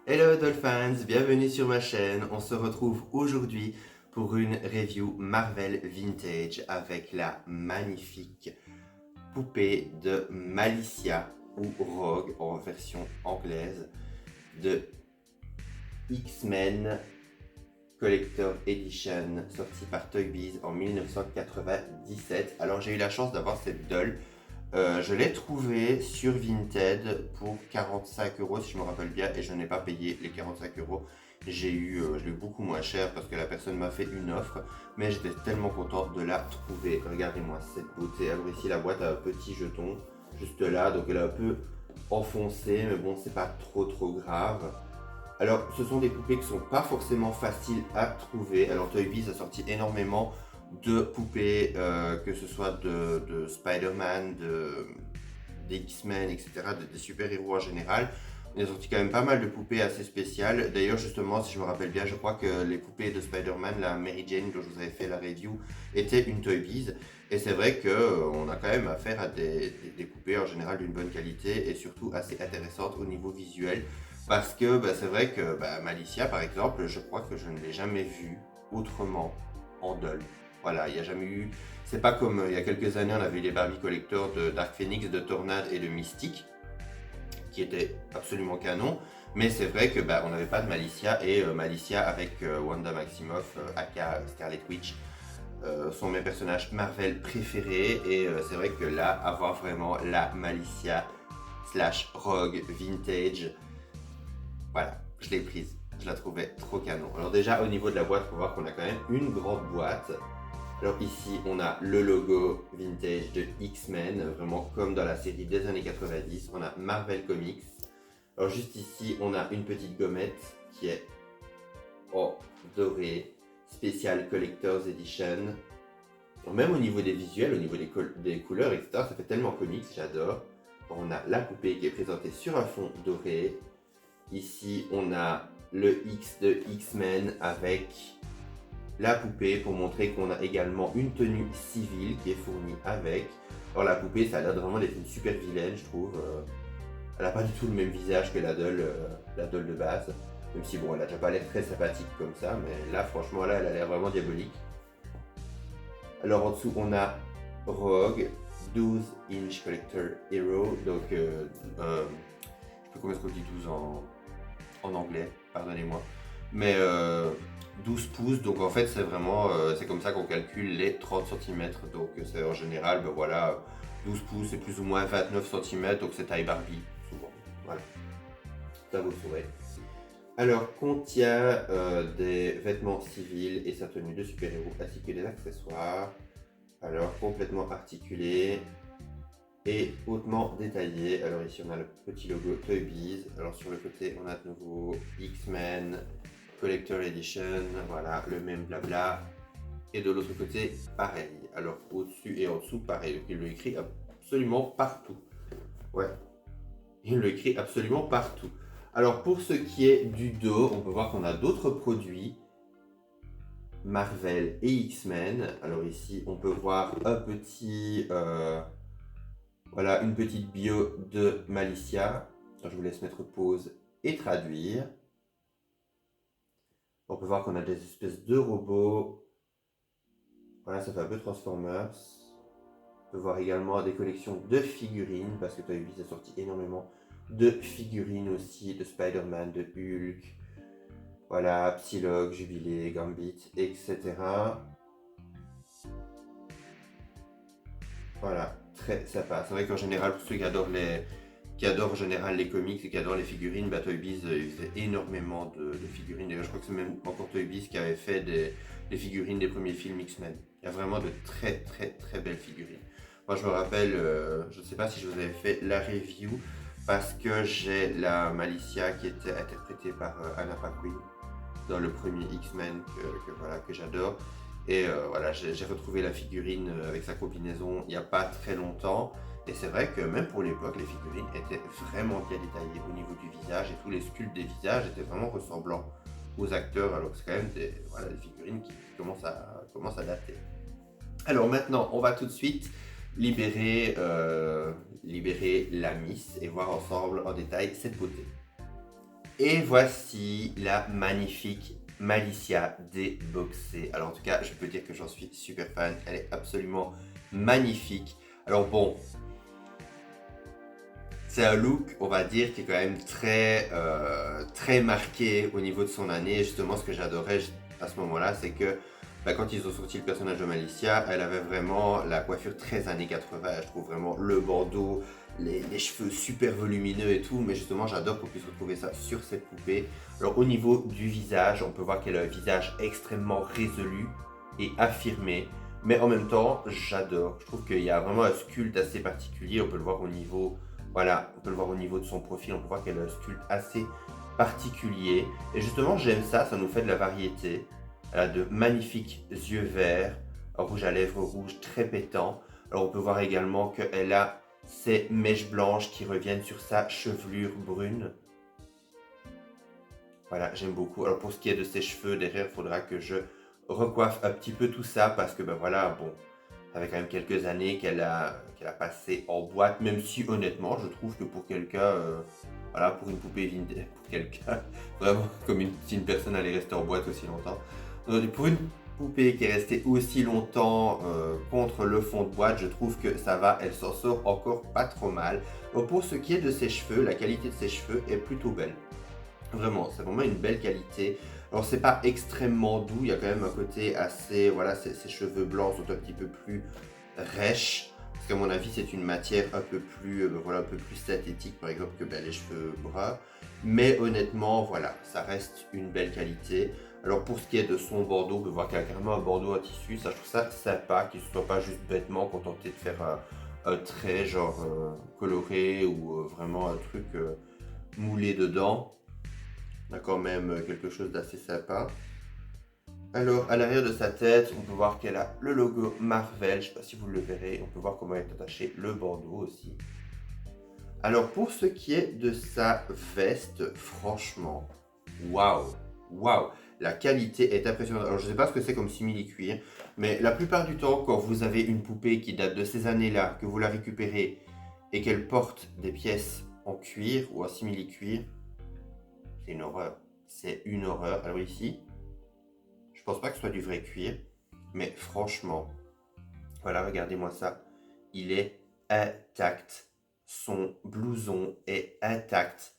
Hello Dolphins, bienvenue sur ma chaîne. On se retrouve aujourd'hui pour une review Marvel Vintage avec la magnifique poupée de Malicia ou Rogue en version anglaise de X-Men Collector Edition sortie par Toy Biz en 1997. Alors j'ai eu la chance d'avoir cette doll. Je l'ai trouvé sur Vinted pour 45 € si je me rappelle bien et je n'ai pas payé les 45 €. Je l'ai eu beaucoup moins cher parce que la personne m'a fait une offre, mais j'étais tellement contente de la trouver. Regardez-moi cette beauté. Alors ici la boîte a un petit jeton juste là, donc elle est un peu enfoncée, mais bon c'est pas trop grave. Alors ce sont des poupées qui sont pas forcément faciles à trouver. Alors Toy Biz a sorti énormément de poupées, que ce soit de Spider-Man, des X-Men, etc., des super-héros en général. On a sorti quand même pas mal de poupées assez spéciales. D'ailleurs, justement, si je me rappelle bien, je crois que les poupées de Spider-Man, la Mary Jane dont je vous avais fait la review, était une Toy Biz. Et c'est vrai qu'on a quand même affaire à des poupées en général d'une bonne qualité et surtout assez intéressantes au niveau visuel. Parce que c'est vrai que Malicia, par exemple, je crois que je ne l'ai jamais vue autrement en doll. Voilà, il n'y a jamais eu. C'est pas comme il y a quelques années, on avait eu les Barbie Collector de Dark Phoenix, de Tornade et de Mystique, qui étaient absolument canon. Mais c'est vrai que on n'avait pas de Malicia et Malicia avec Wanda Maximoff, aka Scarlet Witch, sont mes personnages Marvel préférés. Et c'est vrai que là, avoir vraiment la Malicia slash Rogue Vintage, voilà, je l'ai prise. Je la trouvais trop canon. Alors déjà, au niveau de la boîte, il faut voir qu'on a quand même une grande boîte. Alors ici, on a le logo vintage de X-Men, vraiment comme dans la série des années 90. On a Marvel Comics. Alors juste ici, on a une petite gommette qui est dorée, Special Collector's Edition. Alors, même au niveau des visuels, au niveau des couleurs, etc., ça fait tellement comics, j'adore. On a la poupée qui est présentée sur un fond doré. Ici, on a le X de X-Men avec la poupée pour montrer qu'on a également une tenue civile qui est fournie avec. Alors la poupée, ça a l'air vraiment d'être une super vilaine, je trouve. Elle n'a pas du tout le même visage que la doll de base. Même si bon, elle a déjà pas l'air très sympathique comme ça, mais là franchement, là, elle a l'air vraiment diabolique. Alors en dessous, on a Rogue, 12 Inch Collector Hero. Donc, je sais plus comment est-ce qu'on dit 12 en anglais, pardonnez-moi. Mais 12 pouces, donc en fait c'est vraiment, c'est comme ça qu'on calcule les 30 cm. Donc c'est en général, voilà, 12 pouces c'est plus ou moins 29 cm, donc c'est taille Barbie, souvent. Voilà, ça vous le saurez. Alors contient des vêtements civils et sa tenue de super-héros, ainsi que des accessoires. Alors complètement articulé et hautement détaillé. Alors ici on a le petit logo Toy Biz. Alors sur le côté on a de nouveau X-Men Collector Edition, voilà, le même blabla. Et de l'autre côté, pareil. Alors au-dessus et en dessous, pareil. Donc il le écrit absolument partout. Ouais, il le écrit absolument partout. Alors pour ce qui est du dos, on peut voir qu'on a d'autres produits Marvel et X-Men. Alors ici, on peut voir un petit, voilà, une petite bio de Malicia. Alors, je vous laisse mettre pause et traduire. On peut voir qu'on a des espèces de robots. Voilà, ça fait un peu Transformers. On peut voir également des collections de figurines, parce que Toy Biz a sorti énormément de figurines aussi, de Spider-Man, de Hulk. Voilà, Psylocke, Jubilé, Gambit, etc. Voilà, très sympa. C'est vrai qu'en général, pour ceux qui adorent en général les comics et qui adorent les figurines, Toy Biz faisait énormément de figurines. D'ailleurs, je crois que c'est même encore Toy Biz qui avait fait des figurines des premiers films X-Men. Il y a vraiment de très belles figurines. Moi, je me rappelle, je ne sais pas si je vous avais fait la review, parce que j'ai la Malicia qui était interprétée par Anna Paquin dans le premier X-Men que j'adore. Et voilà, j'ai retrouvé la figurine avec sa combinaison il n'y a pas très longtemps. Et c'est vrai que même pour l'époque, les figurines étaient vraiment bien détaillées au niveau du visage et tous les sculptes des visages étaient vraiment ressemblants aux acteurs, alors que c'est quand même des figurines qui commencent à dater. Alors maintenant, on va tout de suite libérer la Miss et voir ensemble en détail cette beauté. Et voici la magnifique Malicia déboxée. Alors en tout cas, je peux dire que j'en suis super fan. Elle est absolument magnifique. Alors bon, c'est un look, on va dire, qui est quand même très marqué au niveau de son année. Et justement, ce que j'adorais à ce moment-là, c'est que quand ils ont sorti le personnage de Malicia, elle avait vraiment la coiffure très années 80. Je trouve vraiment le bandeau, les cheveux super volumineux et tout. Mais justement, j'adore qu'on puisse retrouver ça sur cette poupée. Alors au niveau du visage, on peut voir qu'elle a un visage extrêmement résolu et affirmé. Mais en même temps, j'adore. Je trouve qu'il y a vraiment un sculpte assez particulier. On peut le voir au niveau, voilà, on peut le voir au niveau de son profil. On peut voir qu'elle a un sculpte assez particulier. Et justement, j'aime ça. Ça nous fait de la variété. Elle a de magnifiques yeux verts, un rouge à lèvres rouge très pétant. Alors on peut voir également qu'elle a ces mèches blanches qui reviennent sur sa chevelure brune. Voilà, j'aime beaucoup. Alors pour ce qui est de ses cheveux, derrière, il faudra que je recoiffe un petit peu tout ça parce que voilà, bon, ça fait quand même quelques années qu'elle a passé en boîte, même si honnêtement, je trouve que pour quelqu'un, voilà, pour une poupée vintage, pour quelqu'un, vraiment, comme si une personne allait rester en boîte aussi longtemps. Pour une poupée qui est restée aussi longtemps contre le fond de boîte, je trouve que ça va, elle s'en sort encore pas trop mal. Donc pour ce qui est de ses cheveux, la qualité de ses cheveux est plutôt belle. Vraiment, c'est vraiment une belle qualité. Alors c'est pas extrêmement doux, il y a quand même un côté assez, voilà, ses cheveux blancs sont un petit peu plus rêches. Parce qu'à mon avis, c'est une matière un peu plus, voilà, un peu plus synthétique, par exemple, que les cheveux bruns. Mais honnêtement, voilà, ça reste une belle qualité. Alors pour ce qui est de son bandeau, on peut voir qu'il y a carrément un bandeau en tissu. Ça, je trouve ça sympa, qu'il ne soit pas juste bêtement contenté de faire un trait genre coloré ou vraiment un truc moulé dedans. On a quand même quelque chose d'assez sympa. Alors, à l'arrière de sa tête, on peut voir qu'elle a le logo Marvel. Je ne sais pas si vous le verrez. On peut voir comment est attaché le bandeau aussi. Alors, pour ce qui est de sa veste, franchement, waouh, waouh, la qualité est impressionnante. Alors, je ne sais pas ce que c'est comme simili-cuir, mais la plupart du temps, quand vous avez une poupée qui date de ces années-là, que vous la récupérez et qu'elle porte des pièces en cuir ou en simili-cuir, c'est une horreur. C'est une horreur. Alors ici, je pense pas que ce soit du vrai cuir, mais franchement, voilà, regardez-moi ça. Il est intact. Son blouson est intact.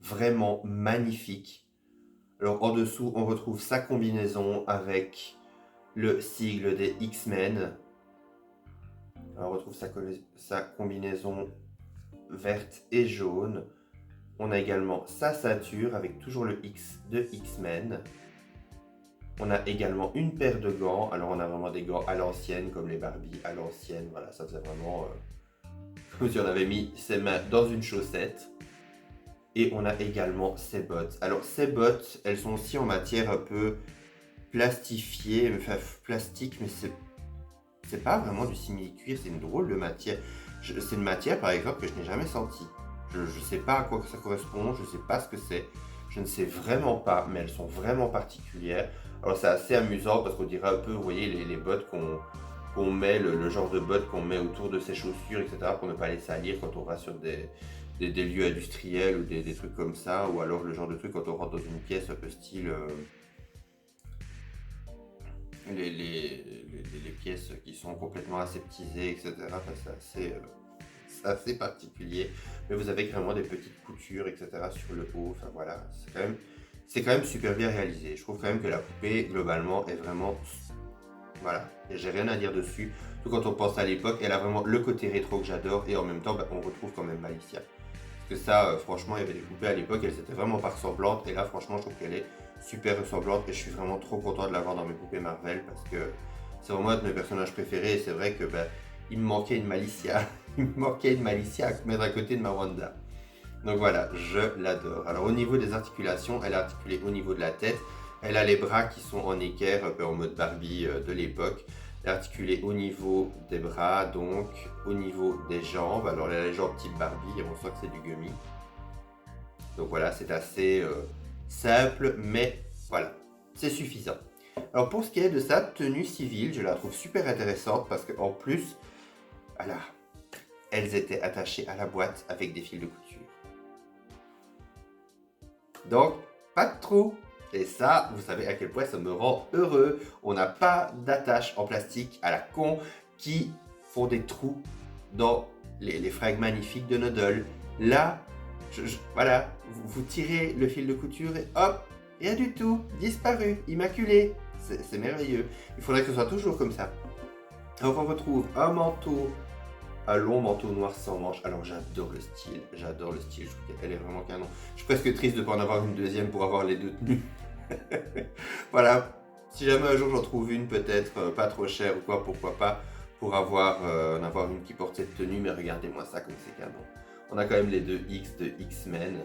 Vraiment magnifique. Alors en dessous, on retrouve sa combinaison avec le sigle des X-Men. On retrouve sa combinaison verte et jaune. On a également sa ceinture avec toujours le X de X-Men. On a également une paire de gants. Alors on a vraiment des gants à l'ancienne, comme les Barbie à l'ancienne. Voilà, ça faisait vraiment comme si on avait mis ses mains dans une chaussette. Et on a également ses bottes. Alors ces bottes, elles sont aussi en matière un peu plastifiée, enfin plastique, mais c'est pas vraiment du simili-cuir, c'est une drôle de matière. C'est une matière par exemple que je n'ai jamais sentie. Je ne sais pas à quoi ça correspond, je ne sais pas ce que c'est. Je ne sais vraiment pas, mais elles sont vraiment particulières. Alors c'est assez amusant parce qu'on dirait un peu, vous voyez, les bottes qu'on met, le genre de bottes qu'on met autour de ses chaussures, etc. pour ne pas les salir quand on va sur des lieux industriels ou des trucs comme ça. Ou alors le genre de truc quand on rentre dans une pièce un peu style... les pièces qui sont complètement aseptisées, etc. Enfin, c'est assez particulier. Mais vous avez vraiment des petites coutures, etc. sur le haut. Enfin voilà, c'est quand même super bien réalisé. Je trouve quand même que la poupée, globalement, est vraiment... Voilà, et j'ai rien à dire dessus. Tout quand on pense à l'époque, elle a vraiment le côté rétro que j'adore. Et en même temps, on retrouve quand même Malicia. Parce que ça, franchement, il y avait des poupées à l'époque, elles étaient vraiment pas ressemblantes. Et là, franchement, je trouve qu'elle est super ressemblante. Et je suis vraiment trop content de l'avoir dans mes poupées Marvel. Parce que c'est vraiment un de mes personnages préférés. Et c'est vrai que il me manquait une Malicia. Il me manquait une Malicia à mettre à côté de ma Wanda. Donc voilà, je l'adore. Alors au niveau des articulations, elle est articulée au niveau de la tête. Elle a les bras qui sont en équerre, un peu en mode Barbie de l'époque. Elle est articulée au niveau des bras, donc au niveau des jambes. Alors elle a les jambes type Barbie et on sent que c'est du gummy. Donc voilà, c'est assez simple, mais voilà, c'est suffisant. Alors pour ce qui est de sa tenue civile, je la trouve super intéressante parce qu'en plus, voilà, elles étaient attachées à la boîte avec des fils de couture. Donc, pas de trou. Et ça, vous savez à quel point ça me rend heureux. On n'a pas d'attache en plastique à la con qui font des trous dans les fringues magnifiques de nos dolls. Là, voilà, vous tirez le fil de couture et hop, rien du tout, disparu, immaculé. C'est merveilleux. Il faudrait que ce soit toujours comme ça. Donc on retrouve un manteau, un long manteau noir sans manches. Alors j'adore le style, je trouve qu'elle est vraiment canon. Je suis presque triste de ne pas en avoir une deuxième pour avoir les deux tenues. Voilà, si jamais un jour j'en trouve une peut-être pas trop chère ou quoi, pourquoi pas, pour en avoir une qui porte cette tenue, mais regardez-moi ça comme c'est canon. On a quand même les deux X de X-Men.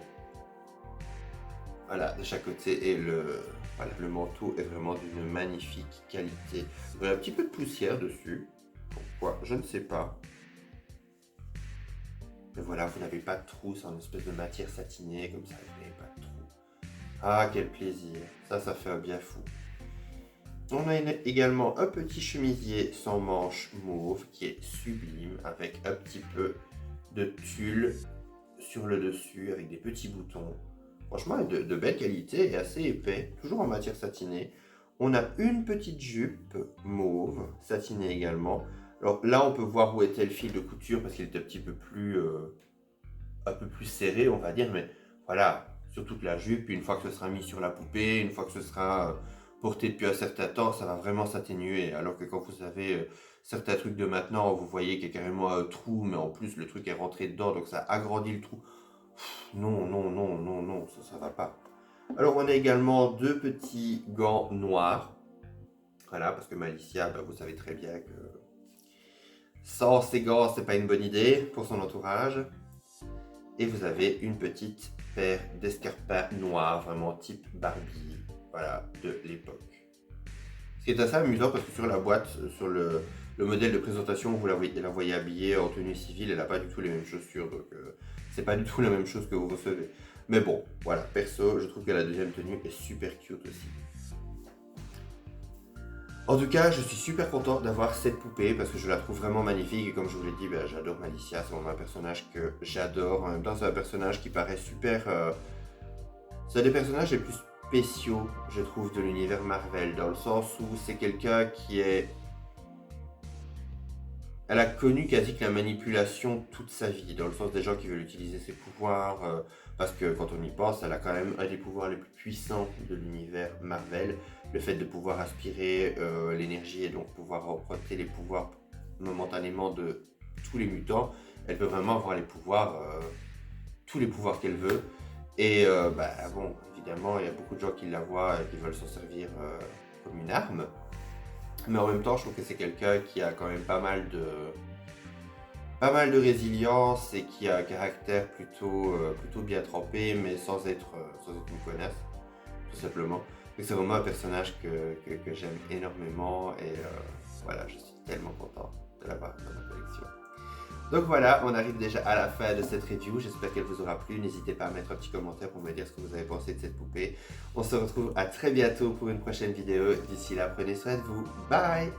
Voilà, de chaque côté, et voilà, le manteau est vraiment d'une magnifique qualité. Il y a un petit peu de poussière dessus. Pourquoi? Je ne sais pas. Mais voilà, vous n'avez pas de trou, c'est une espèce de matière satinée, comme ça, vous n'avez pas de trou. Ah, quel plaisir. Ça fait un bien fou. On a également un petit chemisier sans manches mauve qui est sublime, avec un petit peu de tulle sur le dessus, avec des petits boutons. Franchement, de belle qualité et assez épais, toujours en matière satinée. On a une petite jupe mauve, satinée également. Alors là, on peut voir où était le fil de couture parce qu'il était un peu plus serré, on va dire. Mais voilà, sur toute la jupe, une fois que ce sera mis sur la poupée, une fois que ce sera porté depuis un certain temps, ça va vraiment s'atténuer. Alors que quand vous avez certains trucs de maintenant, vous voyez qu'il y a carrément un trou, mais en plus le truc est rentré dedans, donc ça agrandit le trou. Non, ça va pas. Alors on a également deux petits gants noirs. Voilà, parce que Malicia, vous savez très bien que sans ces gants, c'est pas une bonne idée pour son entourage. Et vous avez une petite paire d'escarpins noirs, vraiment type Barbie, voilà, de l'époque. Ce qui est assez amusant parce que sur la boîte, sur le modèle de présentation, vous la voyez habillée en tenue civile, elle n'a pas du tout les mêmes chaussures, donc c'est pas du tout la même chose que vous recevez. Mais bon, voilà, perso, je trouve que la deuxième tenue est super cute aussi. En tout cas, je suis super content d'avoir cette poupée parce que je la trouve vraiment magnifique et comme je vous l'ai dit, j'adore Malicia, c'est vraiment un personnage que j'adore. En même temps, c'est un personnage qui paraît super... c'est un des personnages les plus spéciaux, je trouve, de l'univers Marvel, dans le sens où c'est quelqu'un qui est... Elle a connu quasi que la manipulation toute sa vie, dans le sens des gens qui veulent utiliser ses pouvoirs, parce que quand on y pense, elle a quand même un des pouvoirs les plus puissants de l'univers Marvel, le fait de pouvoir aspirer l'énergie et donc pouvoir emprunter les pouvoirs momentanément de tous les mutants. Elle peut vraiment avoir les pouvoirs, tous les pouvoirs qu'elle veut. Et bon, évidemment, il y a beaucoup de gens qui la voient et qui veulent s'en servir comme une arme. Mais en même temps, je trouve que c'est quelqu'un qui a quand même pas mal de résilience et qui a un caractère plutôt bien trempé, mais sans être une connasse, tout simplement. Donc c'est vraiment un personnage que j'aime énormément et voilà, je suis tellement content de l'avoir dans ma collection. Donc voilà, on arrive déjà à la fin de cette review. J'espère qu'elle vous aura plu. N'hésitez pas à mettre un petit commentaire pour me dire ce que vous avez pensé de cette poupée. On se retrouve à très bientôt pour une prochaine vidéo. D'ici là, prenez soin de vous. Bye!